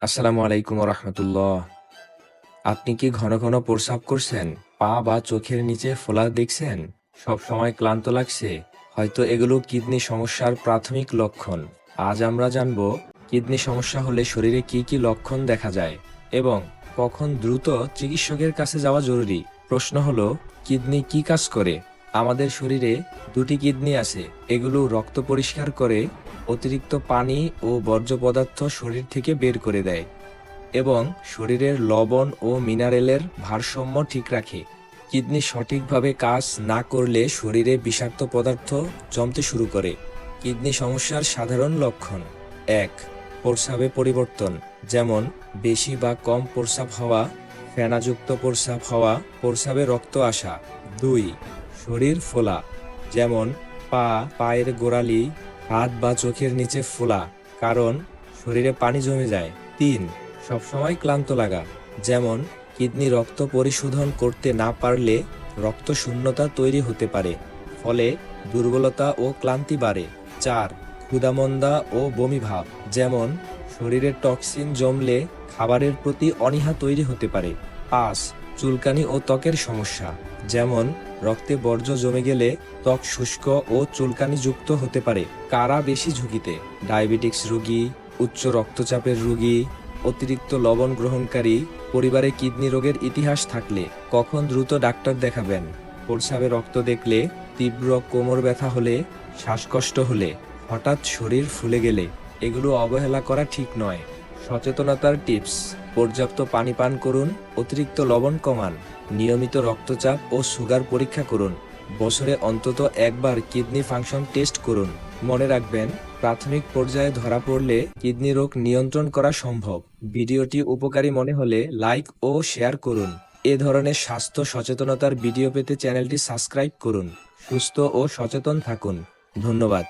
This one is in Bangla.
আসসালামু আলাইকুম রহমতুল্লাহ। আপনি কি ঘন ঘন প্রস্রাব করছেন? পা বা চোখের নিচে ফোলা দেখছেন? সব সময় ক্লান্ত লাগছে? হয়তো এগুলো কিডনি সমস্যার প্রাথমিক লক্ষণ। আজ আমরা জানব কিডনি সমস্যা হলে শরীরে কি কি লক্ষণ দেখা যায় এবং কখন দ্রুত চিকিৎসকের কাছে যাওয়া জরুরি। প্রশ্ন হলো, কিডনি কি কাজ করে? আমাদের শরীরে দুটি কিডনি আছে। এগুলো রক্ত পরিষ্কার করে, অতিরিক্ত পানি ও বর্জ্য পদার্থ শরীর থেকে বের করে দেয় এবং শরীরের লবণ ও মিনারেলের ভারসাম্য ঠিক রাখে। কিডনি সঠিকভাবে কাজ না করলে শরীরে বিষাক্ত পদার্থ জমতে শুরু করে। কিডনি সমস্যার সাধারণ লক্ষণ: ১. প্রস্রাবে পরিবর্তন, যেমন বেশি বা কম প্রস্রাব হওয়া, ফেনাযুক্ত প্রস্রাব হওয়া, প্রস্রাবে রক্ত আসা। ২. শরীর ফোলা, যেমন পায়ের গোড়ালি, হাত বা চোখের নিচে ফোলা, কারণ শরীরে পানি জমে যায়। ৩. সবসময় ক্লান্ত লাগা, যেমন কিডনি রক্ত পরিশোধন করতে না পারলে রক্ত শূন্যতা তৈরি হতে পারে, ফলে দুর্বলতা ও ক্লান্তি বাড়ে। ৪. ক্ষুধামন্দা ও বমি ভাব, যেমন শরীরে টক্সিন জমলে খাবারের প্রতি অনীহা তৈরি হতে পারে। ৫. চুলকানি ও ত্বকের সমস্যা, যেমন রক্তে বর্জ্য জমে গেলে ত্বক শুষ্ক ও চুলকানি যুক্ত হতে পারে। কারা বেশি ঝুঁকিতে? ডায়াবেটিক্স রোগী, উচ্চ রক্তচাপের রোগী, অতিরিক্ত লবণ গ্রহণকারী, পরিবারে কিডনি রোগের ইতিহাস থাকলে। কখন দ্রুত ডাক্তার দেখাবেন? প্রস্রাবে রক্ত দেখলে, তীব্র কোমর ব্যথা হলে, শ্বাসকষ্ট হলে, হঠাৎ শরীর ফুলে গেলে। এগুলো অবহেলা করা ঠিক নয়। সচেতনতার টিপস: পর্যাপ্ত পানি পান করুন, অতিরিক্ত লবণ কমান, নিয়মিত রক্তচাপ ও সুগার পরীক্ষা করুন, বছরে অন্তত একবার কিডনি ফাংশন টেস্ট করুন। মনে রাখবেন, প্রাথমিক পর্যায়ে ধরা পড়লে কিডনি রোগ নিয়ন্ত্রণ করা সম্ভব। ভিডিওটি উপকারী মনে হলে লাইক ও শেয়ার করুন। এ ধরনের স্বাস্থ্য সচেতনতার ভিডিও পেতে চ্যানেলটি সাবস্ক্রাইব করুন। সুস্থ ও সচেতন থাকুন। ধন্যবাদ।